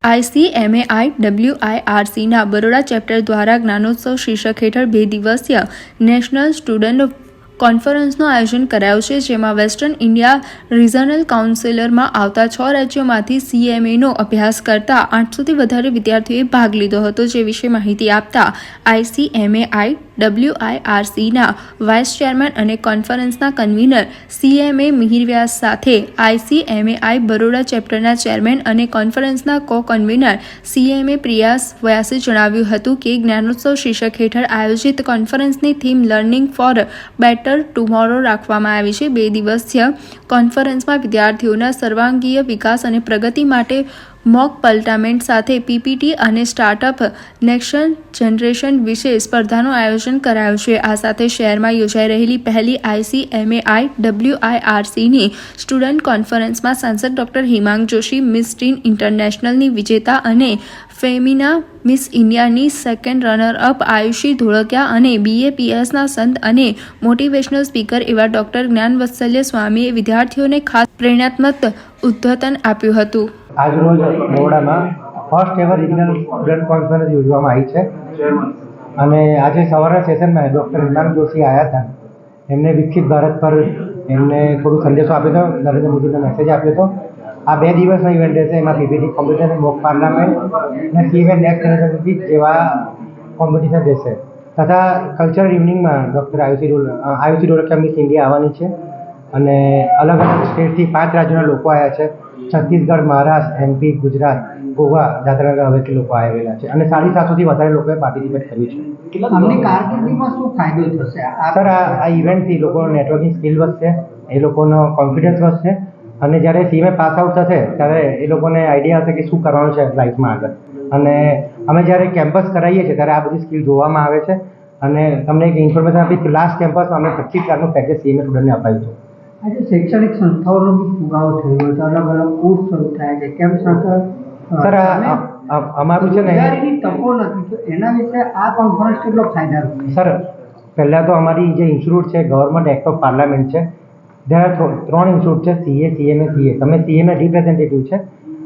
ICMAI-WIRCના Baroda chapter દ્વારા જ્ઞાનોત્સવ શીર્ષક હેઠળ 2 દિવસીય નેશનલ સ્ટુડન્ટ કોન્ફરન્સનું આયોજન કરાયું છે, જેમાં વેસ્ટર્ન ઇન્ડિયા રિજનલ કાઉન્સિલમાં આવતા 6 રાજ્યોમાંથી CMAનો અભ્યાસ કરતા 800થી વધારે વિદ્યાર્થીઓએ ભાગ લીધો હતો. જે વિશે માહિતી આપતા ICMAI-WIRCના વાઇસ ચેરમેન અને કોન્ફરન્સના કન્વીનર CMA મિહિર વ્યાસ સાથે ICMAI બરોડા ચેપ્ટરના ચેરમેન અને કોન્ફરન્સના કો-કન્વીનર CMA પ્રિયાસ વ્યાસે જણાવ્યું હતું કે જ્ઞાનોત્સવ શીર્ષક હેઠળ આયોજિત કોન્ફરન્સની theme learning for better tomorrow રાખવામાં આવી છે. 2 દિવસીય કોન્ફરન્સમાં વિદ્યાર્થીઓના સર્વાંગીય વિકાસ અને પ્રગતિ માટે મોક પલટામેન્ટ સાથે PPT અને સ્ટાર્ટઅપ નેક્સ્ટ જનરેશન વિશે સ્પર્ધાનું આયોજન કરાયું છે. આ સાથે શહેરમાં યોજાઈ રહેલી પહેલી ICMAI-WIRCની સ્ટુડન્ટ કોન્ફરન્સમાં સાંસદ doctor Himang Joshi, miss teen ઇન્ટરનેશનલની વિજેતા અને ફેમિના મિસ ઇન્ડિયાની સેકન્ડ રનરઅપ આયુષી ધોળકિયા અને BAPSના સંત અને મોટિવેશનલ સ્પીકર એવા ડોક્ટર જ્ઞાનવત્સલ્ય સ્વામીએ વિદ્યાર્થીઓને ખાસ પ્રેરણાત્મક ઉદ્બોધન આપ્યું હતું. આજરોજ બરોડામાં first ever regional student conference યોજવામાં આવી છે અને આજે સવારના સેશનમાં ડૉક્ટર હિમાંગ જોશી આવ્યા હતા. એમને વિકસિત ભારત પર એમને થોડું સંદેશો આપ્યો હતો, નરેન્દ્ર મોદીનો મેસેજ આપ્યો હતો. આ 2 દિવસનો ઇવેન્ટ રહેશે. એમાં PPT કોમ્પિટિશન, મોક પાર્લામેન્ટ અને CMA નેક્સ્ટ જનરેશન જેવા કોમ્પિટિશન રહેશે તથા કલ્ચરલ ઇવનિંગમાં doctor Ayushi Dholakia miss India આવવાની છે અને અલગ અલગ સ્ટેટથી 5 રાજ્યોના લોકો આવ્યા છે. છત્તીસગઢ, મહારાષ્ટ્ર, MP, ગુજરાત, ગોવા, દાદરા હવેલી લોકો આવેલા છે અને 750થી વધારે લોકોએ પાર્ટિસિપેટ કર્યું છે. અમની કારકિર્દીમાં શું ફાયદો થશે? સર, આ ઇવેન્ટથી લોકોનો નેટવર્કિંગ સ્કિલ વધશે, એ લોકોનો કોન્ફિડન્સ વધશે અને જ્યારે CMA પાસ આઉટ થશે ત્યારે એ લોકોને આઈડિયા હશે કે શું કરવાનું છે લાઈફમાં આગળ. અને અમે જ્યારે કેમ્પસ કરાવીએ છીએ ત્યારે આ બધી સ્કિલ જોવામાં આવે છે અને તમને એક ઇન્ફોર્મેશન આપી કે લાસ્ટ કેમ્પસમાં અમે 25 લાખનું પેકેજ CMA સ્ટુડન્ટને અપાયું હતું. આજે શૈક્ષણિક સંસ્થાઓનો બી ફુગાવો થયો છે, અલગ અલગ કોર્સ શરૂ થાય છે, કેમ સાથે સર અમારું છે ને તકો નથી, તો એના વિશે આ કોન્ફરન્સ કેટલો ફાયદારૂપ? સર, પહેલાં તો અમારી જે ઇન્સ્ટિટ્યૂટ છે ગવર્મેન્ટ એક્ટ ઓફ પાર્લામેન્ટ છે. ત્યાં 3 ઇન્સ્ટિટ્યૂટ છે, CA, CMA, CA. તમે CMA રિપ્રેઝેન્ટેટિવ છે.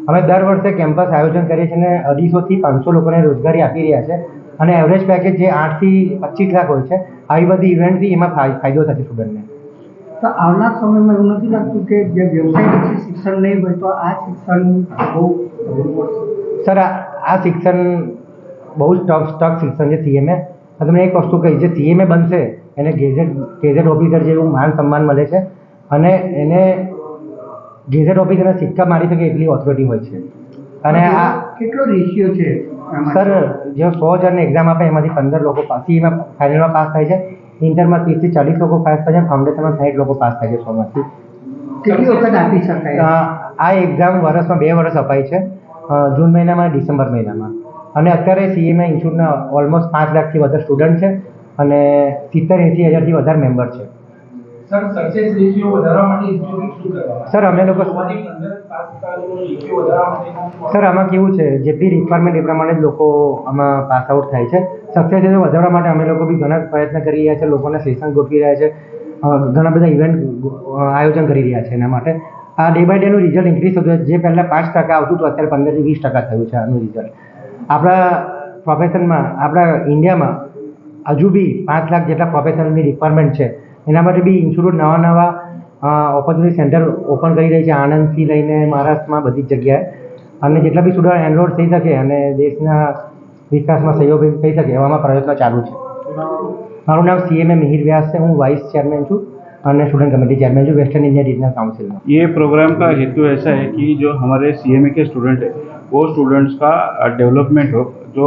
અમે દર વર્ષે કેમ્પસ આયોજન કરીએ છીએ અને 250થી 500 લોકોને રોજગારી આપી રહ્યા છે અને એવરેજ પેકેજ જે 8 થી 25 લાખ હોય છે. આવી બધી ઇવેન્ટથી એમાં ફાયદો થશે સ્ટુડન્ટને. તો આવનાર સમયમાં એવું નથી લાગતું કે જે વ્યવસાયિક શિક્ષણ નહીં હોય તો આ શિક્ષણ બહુ સર, આ શિક્ષણ બહુ જ ટફ શિક્ષણ છે CMA. તમને એક વસ્તુ કહી, જે CMA બનશે એને ગેઝેટ ઓફિસર જેવું માન સન્માન મળે છે અને એને ગેઝેટ ઓફિસરના સિક્કા મારી શકે એટલી ઓથોરિટી હોય છે. અને આ કેટલો રેશિયો છે? સર, જે 100 જણને એક્ઝામ આપે એમાંથી 15 લોકો CMA ફાઇનલમાં પાસ થાય છે. ઇન્ટરમાં 30 થી 40 લોકો પાસ થાય છે, ફાઉન્ડેશનમાં 60 લોકો પાસ થાય છે 100માંથી. કેટલી વખત આપી શકાય? આ એક્ઝામ વર્ષમાં 2 વર્ષ અપાય છે, જૂન મહિનામાં, ડિસેમ્બર મહિનામાં. અને અત્યારે CMA ઇન્સ્ટિટ્યૂટના ઓલમોસ્ટ 5 લાખથી વધારે સ્ટુડન્ટ છે અને 70-80 હજારથી વધારે મેમ્બર છે. સર, સક્સેસ રેશિયો વધારવા માટે ઇન્સ્ટિટ્યૂટ શું કરવા? સર, અમે લોકો સર આમાં કેવું છે, જેટલી રિક્વાયરમેન્ટ એ પ્રમાણે જ લોકો આમાં પાસ આઉટ થાય છે. સક્સેસ રેશિયો વધારવા માટે અમે લોકો બી ઘણા પ્રયત્ન કરી રહ્યા છે, લોકોને સેશન ગોઠવી રહ્યા છે, ઘણા બધા ઇવેન્ટ આયોજન કરી રહ્યા છે. એના માટે આ ડે બાય ડેનું રિઝલ્ટ ઇન્ક્રીઝ થતું છે. જે પહેલાં 5% આવતું હતું અત્યારે 15 થી 20% થયું છે આનું રિઝલ્ટ. આપણા પ્રોફેશનમાં, આપણા ઇન્ડિયામાં હજુ બી 5 લાખ જેટલા પ્રોફેશનલની રિક્વાયરમેન્ટ છે. એના માટે બી ઇન્સ્ટિટ્યૂટ નવા ઓપોર્ચ્યુનિટી સેન્ટર ઓપન કરી રહી છે, આણંદથી લઈને મહારાષ્ટ્રમાં બધી જ જગ્યાએ. અને જેટલા બી સ્ટુડન્ટ એનરોલ થઈ શકે અને દેશના વિકાસમાં સહયોગ થઈ શકે એવામાં પ્રયત્નો ચાલુ છે. મારું નામ CMA મિહિર વ્યાસ છે. હું वाइस चेयरमैन हूँ और स्टूडेंट कमेटी चेयरमैन हूँ वेस्टर्न इंडिया रीजनल काउंसिल में. ये प्रोग्राम का हेतु ऐसा है कि जो हमारे CMA के स्टूडेंट हैं वो स्टूडेंट्स का डेवलपमेंट हो. जो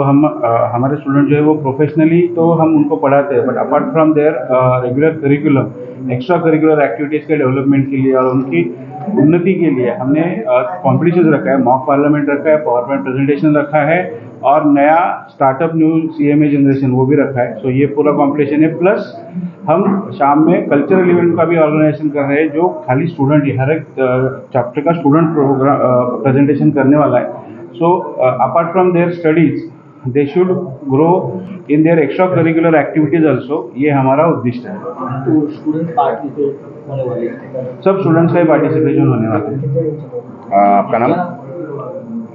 हमारे स्टूडेंट जो है वो प्रोफेशनली तो हम उनको पढ़ाते हैं, but apart from there regular curriculum, extra curricular activities के डेवलपमेंट के लिए और उनकी उन्नति के लिए हमने कॉम्पिटिशन रखा है, मॉक पार्लियामेंट रखा है, पावर पॉइंट प्रेजेंटेशन रखा है और नया स्टार्टअप न्यू CMA जनरेशन वो भी रखा है. सो ये पूरा कॉम्पिटिशन है. प्लस हम शाम में कल्चरल इवेंट का भी ऑर्गेनाइजेशन कर रहे हैं, जो खाली स्टूडेंट ही हर एक चैप्टर का स्टूडेंट प्रोग्राम प्रेजेंटेशन करने वाला है. So apart from their studies they should grow in their extracurricular activities also. ये हमारा उद्देश्य है. तो स्टूडेंट पार्टिसिपेट होने वाले हैं, सब स्टूडेंट्स का ही पार्टिसिपेशन होने वाला है. आपका नाम?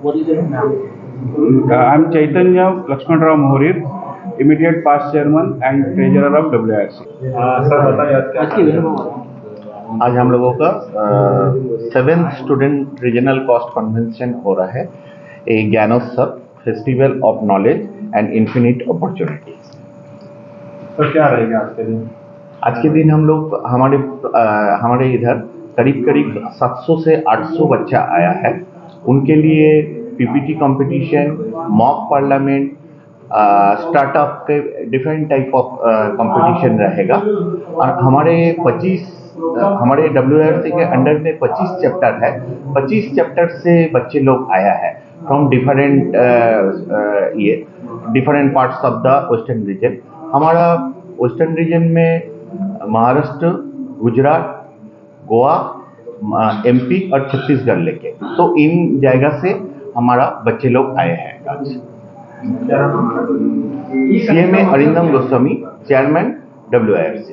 What is your name? I am Chaitanya Lakshman Rao Mohorir, immediate past chairman and treasurer of WIRC. Sir बताइए आज की वेन्यू में आज हम लोगों का 7th student regional cost convention हो रहा है, a Gyanotsav festival of knowledge and infinite opportunity. तो क्या रहेगा आज के दिन? आज के दिन हम लोग हमारे इधर करीब 700 से 800 बच्चा आया है। उनके लिए PPT competition, mock parliament, startup के डिफरेंट टाइप ऑफ कंपटीशन रहेगा। और हमारे WIRC के अंडर में 25 चैप्टर है। 25 चैप्टर से बच्चे लोग आया है from different parts of the western region. हमारा वेस्टर्न रीजन में महाराष्ट्र, गुजरात, गोवा, MP और छत्तीसगढ़ लेके, तो इन जगह से हमारा बच्चे लोग आए हैं आज। CMA Arindam Goswami, chairman WIRC।